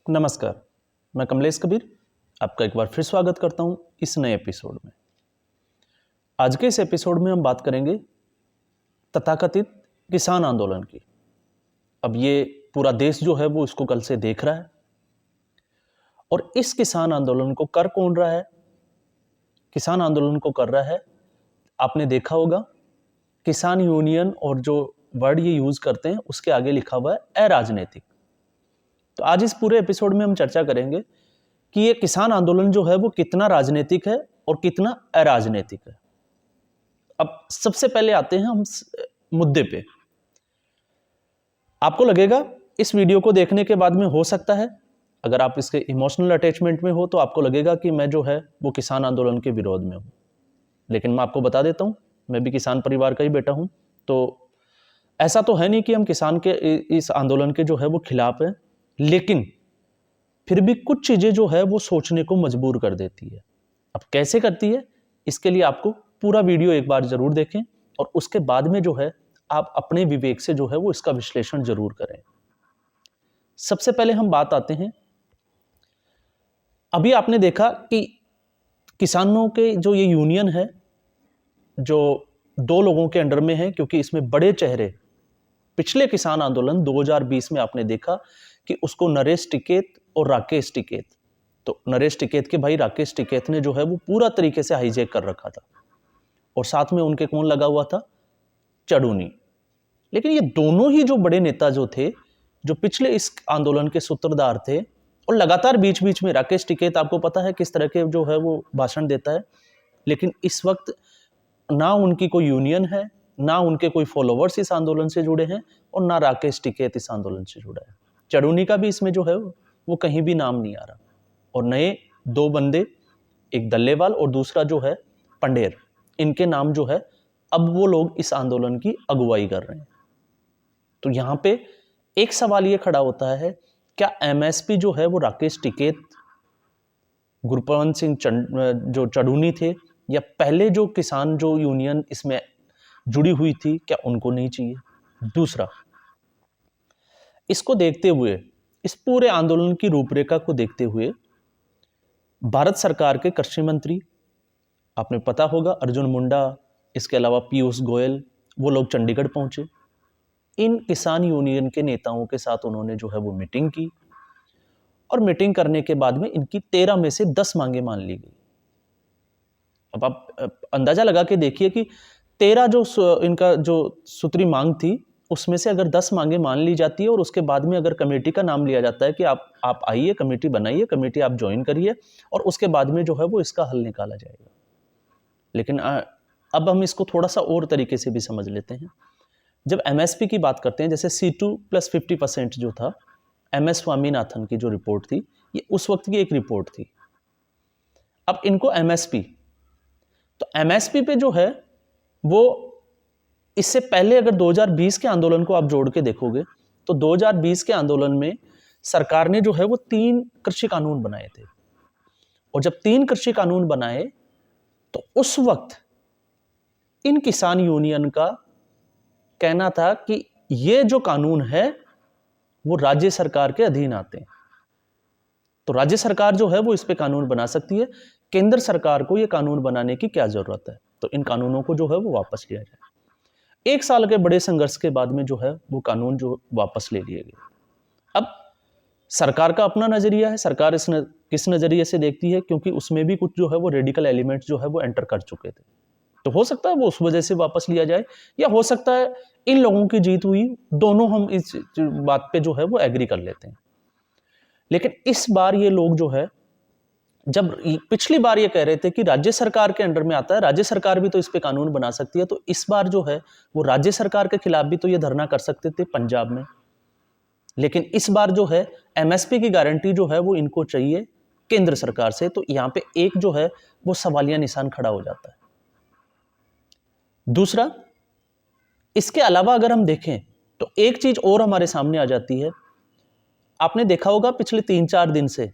नमस्कार, मैं कमलेश कबीर आपका एक बार फिर स्वागत करता हूं इस नए एपिसोड में। आज के इस एपिसोड में हम बात करेंगे तथाकथित किसान आंदोलन की। अब ये पूरा देश जो है वो इसको कल से देख रहा है और इस किसान आंदोलन को कर कौन रहा है? किसान आंदोलन को कर रहा है, आपने देखा होगा, किसान यूनियन, और जो वर्ड ये यूज करते हैं उसके आगे लिखा हुआ है अराजनीतिक। तो आज इस पूरे एपिसोड में हम चर्चा करेंगे कि ये किसान आंदोलन जो है वो कितना राजनीतिक है और कितना अराजनीतिक है। अब सबसे पहले आते हैं हम मुद्दे पे। आपको लगेगा इस वीडियो को देखने के बाद में, हो सकता है अगर आप इसके इमोशनल अटैचमेंट में हो तो आपको लगेगा कि मैं जो है वो किसान आंदोलन के विरोध में हूं। लेकिन मैं आपको बता देता हूं, मैं भी किसान परिवार का ही बेटा हूं। तो ऐसा तो है नहीं कि हम किसान के इस आंदोलन के जो है वो खिलाफ हैं, लेकिन फिर भी कुछ चीजें जो है वो सोचने को मजबूर कर देती है। अब कैसे करती है, इसके लिए आपको पूरा वीडियो एक बार जरूर देखें और उसके बाद में जो है आप अपने विवेक से जो है वो इसका विश्लेषण जरूर करें। सबसे पहले हम बात आते हैं, अभी आपने देखा कि किसानों के जो ये यूनियन है, जो दो लोगों के अंडर में है, क्योंकि इसमें बड़े चेहरे, पिछले किसान आंदोलन 2020 में आपने देखा कि उसको नरेश टिकैत और राकेश टिकैत, तो नरेश टिकैत के भाई राकेश टिकैत ने जो है वो पूरा तरीके से हाईजैक कर रखा था, और साथ में उनके कौन लगा हुआ था? चढ़ूनी। लेकिन ये दोनों ही जो बड़े नेता जो थे, जो पिछले इस आंदोलन के सूत्रधार थे, और लगातार बीच बीच में राकेश टिकैत आपको पता है किस तरह के जो है वो भाषण देता है, लेकिन इस वक्त ना उनकी कोई यूनियन है, ना उनके कोई फॉलोवर्स इस आंदोलन से जुड़े हैं, और ना राकेश टिकैत इस आंदोलन से जुड़ा है। चढ़ूनी का भी इसमें जो है वो कहीं भी नाम नहीं आ रहा। और नए दो बंदे, एक दल्लेवाल और दूसरा जो है पंडेर, इनके नाम जो है अब वो लोग इस आंदोलन की अगुवाई कर रहे हैं। तो यहां पे एक सवाल ये खड़ा होता है, क्या एमएसपी जो है वो राकेश टिकैत, गुरपवंत सिंह जो चढ़ूनी थे, या पहले जो किसान जो यूनियन इसमें जुड़ी हुई थी, क्या उनको नहीं चाहिए? दूसरा, इसको देखते हुए, इस पूरे आंदोलन की रूपरेखा को देखते हुए, भारत सरकार के कृषि मंत्री, आपने पता होगा, अर्जुन मुंडा, इसके अलावा पीयूष गोयल, वो लोग चंडीगढ़ पहुंचे। इन किसान यूनियन के नेताओं के साथ उन्होंने जो है वो मीटिंग की, और मीटिंग करने के बाद में इनकी 13 में से 10 मांगे मान ली गई। अब आप अंदाजा लगा के देखिए कि 13 जो इनका जो सूत्री मांग थी, उसमें से अगर 10 मांगे मान ली जाती है और उसके बाद में अगर कमेटी का नाम लिया जाता है कि आप आइए, कमेटी बनाइए, कमेटी आप ज्वाइन करिए, और उसके बाद में जो है वो इसका हल निकाला जाएगा। लेकिन अब हम इसको थोड़ा सा और तरीके से भी समझ लेते हैं। जब एमएसपी की बात करते हैं, जैसे C2 + 50% जो था, MS स्वामीनाथन की जो रिपोर्ट थी, ये उस वक्त की एक रिपोर्ट थी। अब इनको एमएसपी, तो एमएसपी पे जो है वो, इससे पहले अगर 2020 के आंदोलन को आप जोड़ के देखोगे तो 2020 के आंदोलन में सरकार ने जो है वो 3 कृषि कानून बनाए थे, और जब 3 कृषि कानून बनाए तो उस वक्त इन किसान यूनियन का कहना था कि ये जो कानून है वो राज्य सरकार के अधीन आते हैं, तो राज्य सरकार जो है वो इस पे कानून बना सकती है, केंद्र सरकार को ये कानून बनाने की क्या जरूरत है? तो इन कानूनों को जो है वो वापस लिया जाए। 1 साल के बड़े संघर्ष के बाद में जो है वो कानून जो वापस ले लिए गए। अब सरकार का अपना नजरिया है, सरकार किस नजरिए से देखती है, क्योंकि उसमें भी कुछ जो है वो रेडिकल एलिमेंट्स जो है वो एंटर कर चुके थे, तो हो सकता है वो उस वजह से वापस लिया जाए, या हो सकता है इन लोगों की जीत हुई, दोनों हम इस बात पे जो है वो एग्री कर लेते हैं। लेकिन इस बार ये लोग जो है, जब पिछली बार ये कह रहे थे कि राज्य सरकार के अंडर में आता है, राज्य सरकार भी तो इस पे कानून बना सकती है, तो इस बार जो है वो राज्य सरकार के खिलाफ भी तो ये धरना कर सकते थे पंजाब में। लेकिन इस बार जो है एमएसपी की गारंटी जो है वो इनको चाहिए केंद्र सरकार से, तो यहां पे एक जो है वो सवालिया निशान खड़ा हो जाता है। दूसरा, इसके अलावा अगर हम देखें तो एक चीज और हमारे सामने आ जाती है। आपने देखा होगा पिछले 3-4 दिन से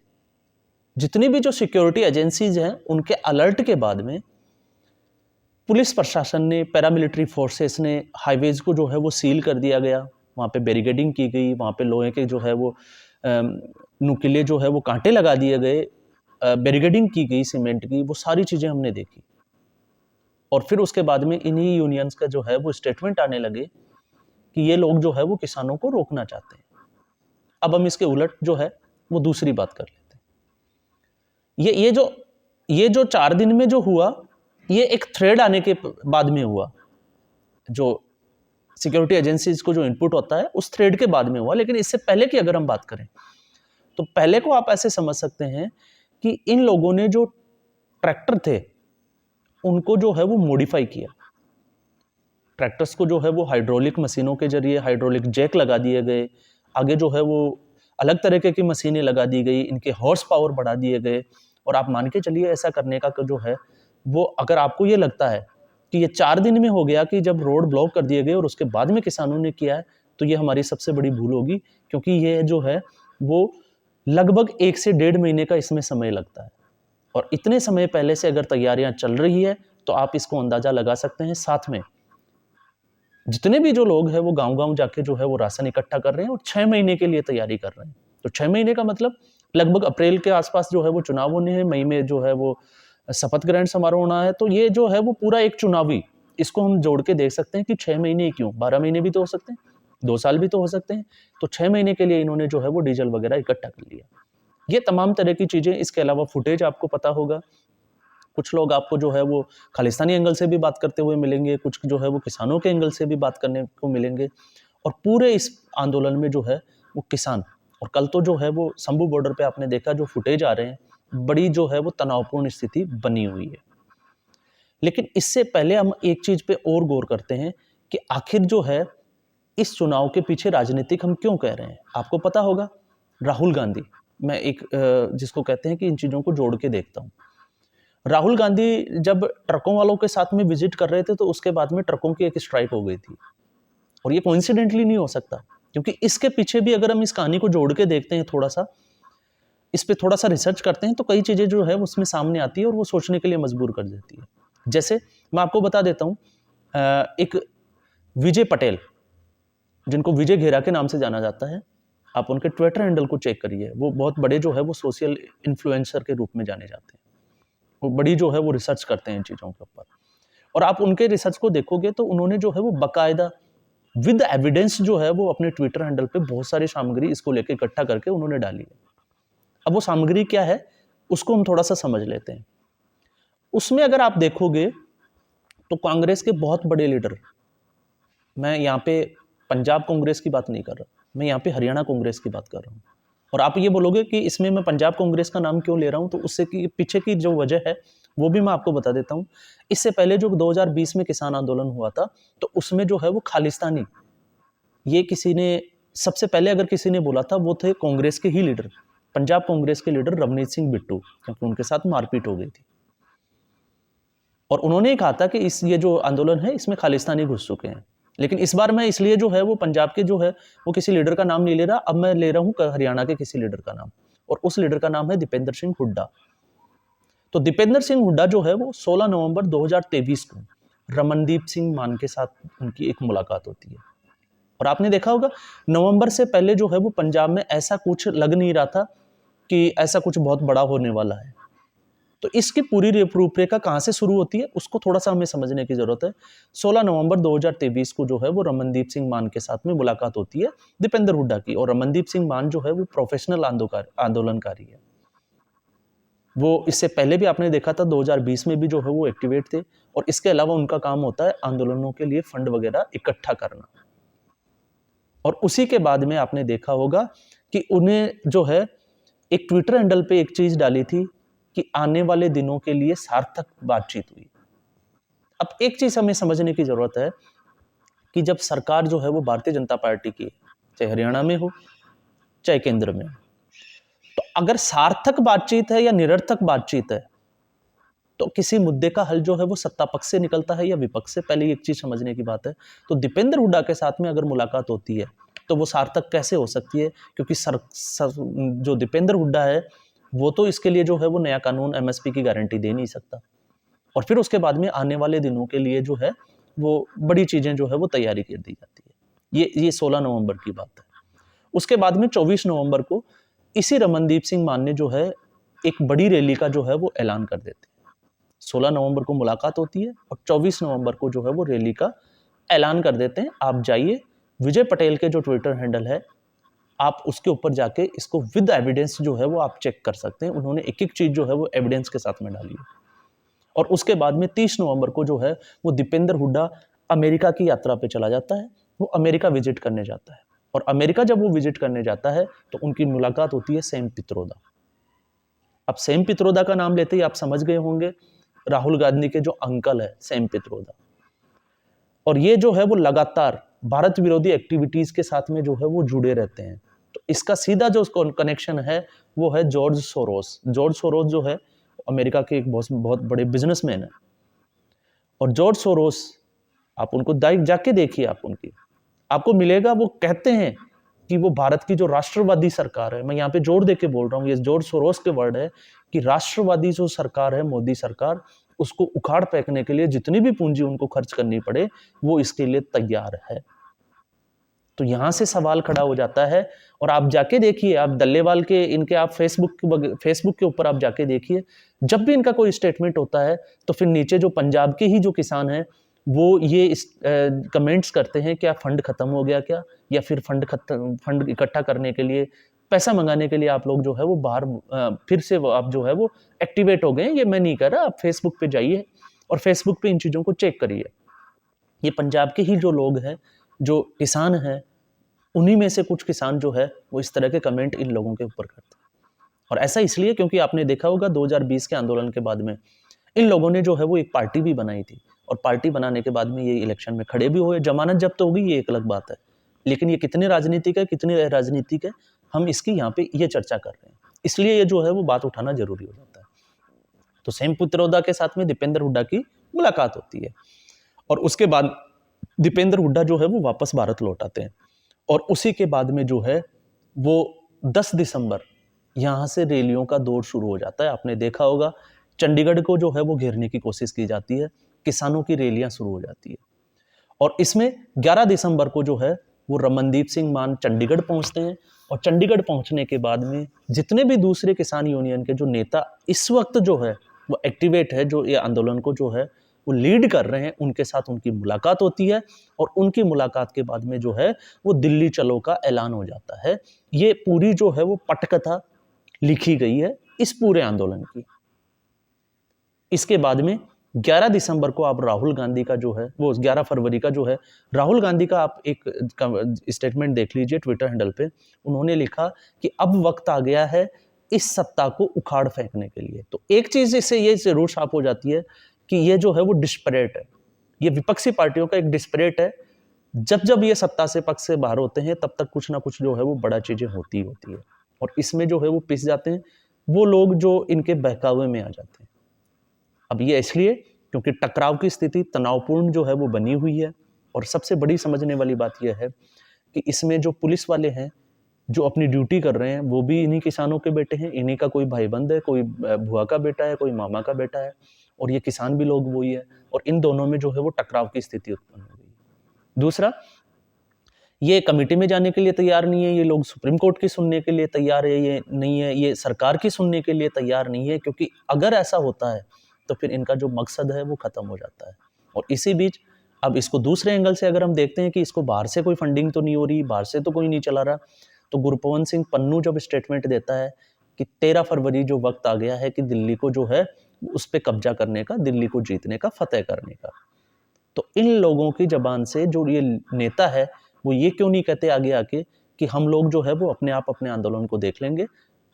जितनी भी जो सिक्योरिटी एजेंसीज हैं, उनके अलर्ट के बाद में पुलिस प्रशासन ने, पैरामिलिट्री फोर्सेस ने हाईवेज को जो है वो सील कर दिया गया, वहाँ पे बैरिकेडिंग की गई, वहाँ पे लोहे के जो है वो नुकीले जो है वो कांटे लगा दिए गए, बैरिकेडिंग की गई सीमेंट की, वो सारी चीज़ें हमने देखी। और फिर उसके बाद में इन्हीं यूनियंस का जो है वो स्टेटमेंट आने लगे कि ये लोग जो है वो किसानों को रोकना चाहते हैं। अब हम इसके उलट जो है वो दूसरी बात कर लेते हैं। ये जो 4 दिन में जो हुआ, ये एक थ्रेड आने के बाद में हुआ। जो सिक्योरिटी एजेंसीज को जो इनपुट होता है उस थ्रेड के बाद में हुआ। लेकिन इससे पहले की अगर हम बात करें तो पहले को आप ऐसे समझ सकते हैं कि इन लोगों ने जो ट्रैक्टर थे उनको जो है वो मॉडिफाई किया। ट्रैक्टर्स को जो है वो हाइड्रोलिक मशीनों के जरिए हाइड्रोलिक जैक लगा दिए गए, आगे जो है वो अलग तरीके की मशीनें लगा दी गई, इनके हॉर्स पावर बढ़ा दिए गए। और आप मान के चलिए ऐसा करने का जो है वो, अगर आपको ये लगता है कि ये 4 दिन में हो गया कि जब रोड ब्लॉक कर दिए गए और उसके बाद में किसानों ने किया है, तो ये हमारी सबसे बड़ी भूल होगी। क्योंकि ये जो है वो लगभग 1 से 1.5 महीने का इसमें समय लगता है। और इतने समय पहले से अगर तैयारियां चल रही है तो आप इसको अंदाजा लगा सकते हैं। साथ में जितने भी जो लोग हैं वो गांव-गांव जाके जो है वो राशन इकट्ठा कर रहे हैं और 6 महीने के लिए तैयारी कर रहे हैं। तो 6 महीने का मतलब लगभग अप्रैल के आसपास जो है वो चुनाव होने हैं, मई में जो है वो शपथ ग्रहण समारोह होना है। तो ये जो है वो पूरा एक चुनावी, इसको हम जोड़ के देख सकते हैं कि 6 महीने ही क्यों, 12 महीने भी तो हो सकते हैं, 2 साल भी तो हो सकते हैं। तो 6 महीने के लिए इन्होंने जो है वो डीजल वगैरह इकट्ठा कर लिया। ये तमाम तरह की चीज़ें, इसके अलावा फुटेज आपको पता होगा। कुछ लोग आपको जो है वो खालिस्तानी एंगल से भी बात करते हुए मिलेंगे, कुछ जो है वो किसानों के एंगल से भी बात करने को मिलेंगे। और पूरे इस आंदोलन में जो है वो किसान, और कल तो जो है वो शंभू बॉर्डर पे आपने देखा जो फुटेज आ रहे हैं, बड़ी जो है वो तनावपूर्ण स्थिति बनी हुई है। लेकिन इससे पहले हम एक चीज़ पे और गौर करते हैं कि आखिर जो है इस चुनाव के पीछे राजनीतिक हम क्यों कह रहे हैं। आपको पता होगा राहुल गांधी, मैं एक जिसको कहते हैं कि इन चीज़ों को जोड़ के देखता हूँ। राहुल गांधी जब ट्रकों वालों के साथ में विजिट कर रहे थे तो उसके बाद में ट्रकों की एक स्ट्राइक हो गई थी। और ये कोइंसिडेंटली नहीं हो सकता, क्योंकि इसके पीछे भी अगर हम इस कहानी को जोड़ के देखते हैं, थोड़ा सा इस पे थोड़ा सा रिसर्च करते हैं, तो कई चीज़ें जो है उसमें सामने आती है और वो सोचने के लिए मजबूर कर देती है। जैसे मैं आपको बता देता हूँ, एक विजय पटेल, जिनको विजय घेरा के नाम से जाना जाता है, आप उनके ट्विटर हैंडल को चेक करिए। वो बहुत बड़े जो है वो सोशल इन्फ्लुएंसर के रूप में जाने जाते हैं। वो बड़ी जो है वो रिसर्च करते हैं इन चीज़ों के ऊपर। और आप उनके रिसर्च को देखोगे तो उन्होंने जो है वो बाकायदा विद एविडेंस जो है वो अपने ट्विटर हैंडल पे बहुत सारी सामग्री इसको लेके इकट्ठा करके उन्होंने डाली है। अब वो सामग्री क्या है उसको हम थोड़ा सा समझ लेते हैं। उसमें अगर आप देखोगे तो कांग्रेस के बहुत बड़े लीडर, मैं यहाँ पे पंजाब कांग्रेस की बात नहीं कर रहा, मैं यहाँ पे हरियाणा कांग्रेस की बात कर रहा हूँ। और आप ये बोलोगे कि इसमें मैं पंजाब कांग्रेस का नाम क्यों ले रहा हूँ, तो उससे कि पीछे की जो वजह है वो भी मैं आपको बता देता हूँ। इससे पहले जो 2020 में किसान आंदोलन हुआ था, तो उसमें जो है वो खालिस्तानी, ये किसी ने सबसे पहले अगर किसी ने बोला था वो थे कांग्रेस के ही लीडर, पंजाब कांग्रेस के लीडर रवनीत सिंह बिट्टू, क्योंकि उनके साथ मारपीट हो गई थी। और उन्होंने कहा था कि ये जो आंदोलन है इसमें खालिस्तानी घुस चुके हैं। लेकिन इस बार मैं इसलिए जो है वो पंजाब के जो है वो किसी लीडर का नाम नहीं ले रहा, अब मैं ले रहा हूँ हरियाणा के किसी लीडर का नाम, और उस लीडर का नाम है दीपेंद्र सिंह हुड्डा। तो दीपेंद्र सिंह हुड्डा जो है वो 16 नवंबर 2023 को रमनदीप सिंह मान के साथ उनकी एक मुलाकात होती है। और आपने देखा होगा नवंबर से पहले जो है वो पंजाब में ऐसा कुछ लग नहीं रहा था कि ऐसा कुछ बहुत बड़ा होने वाला है। तो इसकी पूरी रूपरेखा कहाँ से शुरू होती है उसको थोड़ा सा हमें समझने की जरूरत है। 16 नवंबर 2023 को जो है वो रमनदीप सिंह मान के साथ में मुलाकात होती है दीपेंद्र हुड्डा की। और रमनदीप सिंह मान जो है वो प्रोफेशनल आंदोलनकारी है। वो इससे पहले भी आपने देखा था 2020 में भी जो है वो एक्टिवेट थे। और इसके अलावा उनका काम होता है आंदोलनों के लिए फंड वगैरह इकट्ठा करना। और उसी के बाद में आपने देखा होगा कि उन्हें जो है एक ट्विटर हैंडल पे एक चीज डाली थी कि आने वाले दिनों के लिए सार्थक बातचीत हुई। अब एक चीज हमें समझने की जरूरत है कि जब सरकार जो है वो भारतीय जनता पार्टी की, चाहे हरियाणा में हो चाहे केंद्र में हो, तो अगर सार्थक बातचीत है या निरर्थक बातचीत है, तो किसी मुद्दे का हल जो है वो सत्ता पक्ष से निकलता है या विपक्ष से, पहले एक चीज समझने की बात है। तो दीपेंद्र हुड्डा के साथ में अगर मुलाकात होती है तो वो सार्थक कैसे हो सकती है, क्योंकि जो दीपेंद्र हुड्डा है वो तो इसके लिए जो है वो नया कानून एमएसपी की गारंटी दे नहीं सकता। और फिर उसके बाद में आने वाले दिनों के लिए जो है वो बड़ी चीजें जो है वो तैयारी कर दी जाती है। ये 16 नवंबर की बात है। उसके बाद में 24 नवंबर को इसी रमनदीप सिंह मान ने जो है एक बड़ी रैली का जो है वो ऐलान कर देते हैं। 16 नवंबर को मुलाकात होती है और 24 नवंबर को जो है वो रैली का ऐलान कर देते हैं। आप जाइए, विजय पटेल के जो ट्विटर हैंडल है, आप उसके ऊपर जाके इसको विद एविडेंस जो है वो आप चेक कर सकते हैं। उन्होंने एक एक चीज जो है वो एविडेंस के साथ में डाली है। और उसके बाद में 30 नवंबर को जो है वो दीपेंद्र हुड्डा अमेरिका की यात्रा पे चला जाता है। वो अमेरिका विजिट करने जाता है और अमेरिका जब वो विजिट करने जाता है तो उनकी मुलाकात होती है सैम पित्रोदा। अब सैम पित्रोदा का नाम लेते ही आप समझ गए होंगे, राहुल गांधी के जो अंकल है सैम पित्रोदा। और ये जो है वो लगातार भारत विरोधी एक्टिविटीज के साथ में जो है वो जुड़े रहते हैं। तो इसका सीधा जो कनेक्शन है वो है जॉर्ज सोरोस। जॉर्ज सोरोस जो है अमेरिका के एक बहुत बहुत बड़े बिजनेसमैन है। और जॉर्ज सोरोस, आप उनको जाके देखिए, आप उनकी आपको मिलेगा, वो कहते हैं कि वो भारत की जो राष्ट्रवादी सरकार है, मैं यहाँ पे जोर देके बोल रहा हूँ, ये जॉर्ज सोरोस के वर्ड है कि राष्ट्रवादी जो सरकार है, मोदी सरकार, उसको उखाड़ फेंकने के लिए जितनी भी पूंजी उनको खर्च करनी पड़े वो इसके लिए तैयार है। तो यहां से सवाल खड़ा हो जाता है। और आप जाके देखिए, आप दल्लेवाल के इनके आप फेसबुक के ऊपर आप जाके देखिए, जब भी इनका कोई स्टेटमेंट होता है तो फिर नीचे जो पंजाब के ही जो किसान हैं वो ये कमेंट्स करते हैं, क्या फंड खत्म हो गया क्या, या फिर फंड इकट्ठा करने के लिए, पैसा मंगाने के लिए आप लोग जो है वो बाहर फिर से आप जो है वो एक्टिवेट हो गए। ये मैं नहीं कर रहा, आप फेसबुक पे जाइए और फेसबुक पे इन चीज़ों को चेक करिए। ये पंजाब के ही जो लोग हैं, जो किसान हैं, उन्हीं में से कुछ किसान जो है वो इस तरह के कमेंट इन लोगों के ऊपर करते हैं। और ऐसा इसलिए क्योंकि आपने देखा होगा 2020 के आंदोलन के बाद में इन लोगों ने जो है वो एक पार्टी भी बनाई थी और पार्टी बनाने के बाद में ये इलेक्शन में खड़े भी हुए। जमानत जब्त हो गई, ये एक अलग बात है, लेकिन ये कितने राजनीतिक है कितने अराजनीतिक है, हम इसकी यहाँ पे ये चर्चा कर रहे हैं, इसलिए ये जो है वो बात उठाना जरूरी हो जाता है। तो सैम पित्रोदा के साथ में दीपेंद्र हुड्डा की मुलाकात होती है और उसके बाद दीपेंद्र हुड्डा जो है वो वापस भारत लौट आते हैं। और उसी के बाद में जो है वो 10 दिसंबर यहाँ से रैलियों का दौर शुरू हो जाता है। आपने देखा होगा चंडीगढ़ को जो है वो घेरने की कोशिश की जाती है, किसानों की रैलियां शुरू हो जाती है। और इसमें 11 दिसंबर को जो है वो रमनदीप सिंह मान चंडीगढ़ पहुंचते हैं और चंडीगढ़ पहुंचने के बाद में जितने भी दूसरे किसान यूनियन के जो नेता इस वक्त जो है वो एक्टिवेट है, जो ये आंदोलन को जो है वो लीड कर रहे हैं, उनके साथ उनकी मुलाकात होती है। और उनकी मुलाकात के बाद में जो है वो दिल्ली चलो का ऐलान हो जाता है। ये पूरी जो है वो पटकथा लिखी गई है इस पूरे आंदोलन की। इसके बाद में 11 दिसंबर को आप राहुल गांधी का जो है वो 11 फरवरी का जो है राहुल गांधी का आप एक स्टेटमेंट देख लीजिए ट्विटर हैंडल पे। उन्होंने लिखा कि अब वक्त आ गया है इस सत्ता को उखाड़ फेंकने के लिए। तो एक चीज इससे ये जरूर साफ हो जाती है कि ये जो है वो डिस्परेट है, ये विपक्षी पार्टियों का एक डिस्परेट है। जब जब ये सत्ता से पक्ष से बाहर होते हैं तब तक कुछ ना कुछ जो है वो बड़ा चीजें होती है और इसमें जो है वो पिस जाते हैं वो लोग जो इनके बहकावे में आ जाते हैं। अब ये इसलिए क्योंकि टकराव की स्थिति तनावपूर्ण जो है वो बनी हुई है। और सबसे बड़ी समझने वाली बात यह है कि इसमें जो पुलिस वाले हैं जो अपनी ड्यूटी कर रहे हैं वो भी इन्हीं किसानों के बेटे हैं, इन्हीं का कोई भाईबंद है, कोई बुआ का बेटा है, कोई मामा का बेटा है, और ये किसान भी लोग वही है। और इन दोनों में जो है वो टकराव की स्थिति उत्पन्न हो गई। दूसरा, ये कमेटी में जाने के लिए तैयार नहीं है, ये लोग सुप्रीम कोर्ट की सुनने के लिए तैयार है, ये नहीं है, ये सरकार की सुनने के लिए तैयार नहीं है, क्योंकि अगर ऐसा होता है तो फिर इनका जो मकसद है वो खत्म हो जाता है। और इसी बीच अब इसको दूसरे एंगल से अगर हम देखते हैं कि इसको बाहर से कोई फंडिंग तो नहीं हो रही, बाहर से तो कोई नहीं चला रहा, तो गुरपवन सिंह पन्नू जब स्टेटमेंट देता है कि 13 फरवरी जो वक्त आ गया है कि दिल्ली को जो है उस पर कब्जा करने का, दिल्ली को जीतने का, फतेह करने का, तो इन लोगों की जबान से जो ये नेता है वो ये क्यों नहीं कहते आगे आके कि हम लोग जो है वो अपने आप अपने आंदोलन को देख लेंगे,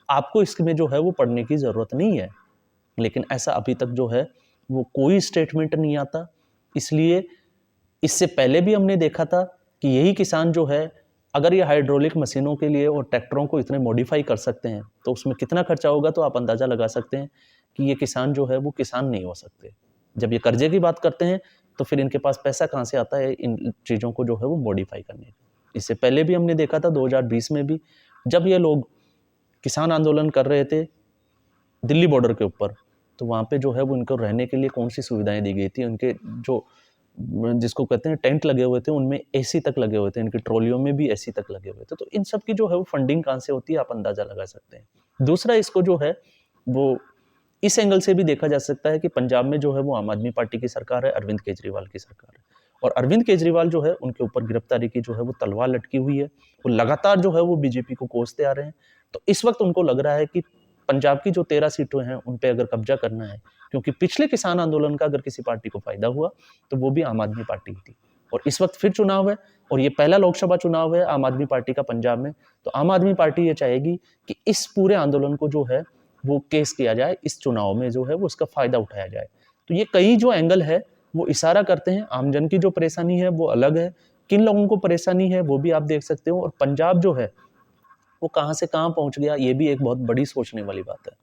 आपको इसमें जो है वो पढ़ने की जरूरत नहीं है। लेकिन ऐसा अभी तक जो है वो कोई स्टेटमेंट नहीं आता। इसलिए इससे पहले भी हमने देखा था कि यही किसान जो है अगर ये हाइड्रोलिक मशीनों के लिए और ट्रैक्टरों को इतने मॉडिफाई कर सकते हैं तो उसमें कितना खर्चा होगा, तो आप अंदाजा लगा सकते हैं कि ये किसान जो है वो किसान नहीं हो सकते। जब ये कर्जे की बात करते हैं तो फिर इनके पास पैसा कहाँ से आता है इन चीज़ों को जो है वो मॉडिफाई करने का। इससे पहले भी हमने देखा था 2020 में भी जब ये लोग किसान आंदोलन कर रहे थे दिल्ली बॉर्डर के ऊपर, तो वहाँ पे जो है वो इनको रहने के लिए कौन सी सुविधाएं दी गई थी, उनके जो जिसको कहते हैं टेंट लगे हुए थे, उनमें एसी तक लगे हुए थे, इनकी ट्रॉलियों में भी एसी तक लगे हुए थे। तो इन सब की जो है वो फंडिंग कहाँ से होती है, आप अंदाजा लगा सकते हैं। दूसरा इसको जो है वो इस एंगल से भी देखा जा सकता है कि पंजाब में जो है वो आम आदमी पार्टी की सरकार है, अरविंद केजरीवाल की सरकार है, और अरविंद केजरीवाल जो है उनके ऊपर गिरफ्तारी की जो है वो तलवार लटकी हुई है। वो लगातार जो है वो बीजेपी को कोसते आ रहे हैं। तो इस वक्त उनको लग रहा है कि पंजाब की जो 13 सीटें हैं उन पे अगर कब्जा करना है, क्योंकि पिछले किसान आंदोलन का अगर किसी पार्टी को फायदा हुआ तो वो भी आम आदमी पार्टी ही थी। और इस वक्त फिर चुनाव है और ये पहला लोकसभा चुनाव है आम आदमी पार्टी का पंजाब में। तो आम आदमी पार्टी ये चाहेगी कि इस पूरे आंदोलन को जो है वो केस किया जाए, इस चुनाव में जो है वो उसका फायदा उठाया जाए। तो ये कई जो एंगल है वो इशारा करते हैं। आमजन की जो परेशानी है वो अलग है, किन लोगों को परेशानी है वो भी आप देख सकते हो, और पंजाब जो है वो कहाँ से कहाँ पहुंच गया, ये भी एक बहुत बड़ी सोचने वाली बात है।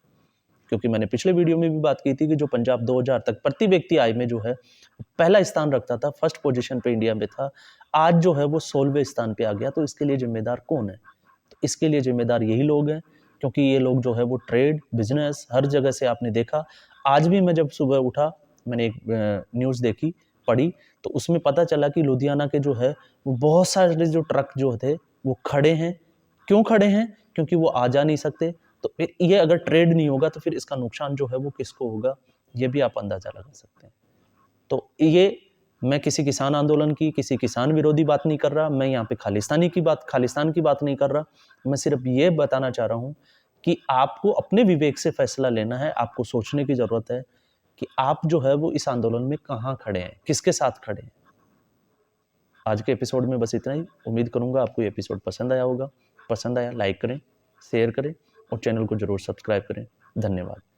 क्योंकि मैंने पिछले वीडियो में भी बात की थी कि जो पंजाब 2000 तक प्रति व्यक्ति आय में जो है पहला स्थान रखता था, फर्स्ट पोजीशन पे इंडिया में था, आज जो है वो 16वें स्थान पे आ गया। तो इसके लिए जिम्मेदार कौन है? तो इसके लिए जिम्मेदार यही लोग हैं, क्योंकि ये लोग जो है वो ट्रेड बिजनेस हर जगह से आपने देखा। आज भी मैं जब सुबह उठा, मैंने एक न्यूज़ देखी पढ़ी, तो उसमें पता चला कि लुधियाना के जो है वो बहुत सारे जो ट्रक जो थे वो खड़े हैं। क्यों खड़े हैं? क्योंकि वो आ जा नहीं सकते। तो फिर ये अगर ट्रेड नहीं होगा तो फिर इसका नुकसान जो है वो किसको होगा, ये भी आप अंदाजा लगा सकते हैं। तो ये मैं किसी किसान आंदोलन की, किसी किसान विरोधी बात नहीं कर रहा, मैं यहाँ पे खालिस्तान की बात नहीं कर रहा। मैं सिर्फ ये बताना चाह रहा हूँ कि आपको अपने विवेक से फैसला लेना है, आपको सोचने की जरूरत है कि आप जो है वो इस आंदोलन में कहाँ खड़े हैं, किसके साथ खड़े हैं। आज के एपिसोड में बस इतना ही। उम्मीद करूंगा आपको ये एपिसोड पसंद आया होगा। पसंद आया लाइक करें, शेयर करें और चैनल को जरूर सब्सक्राइब करें। धन्यवाद।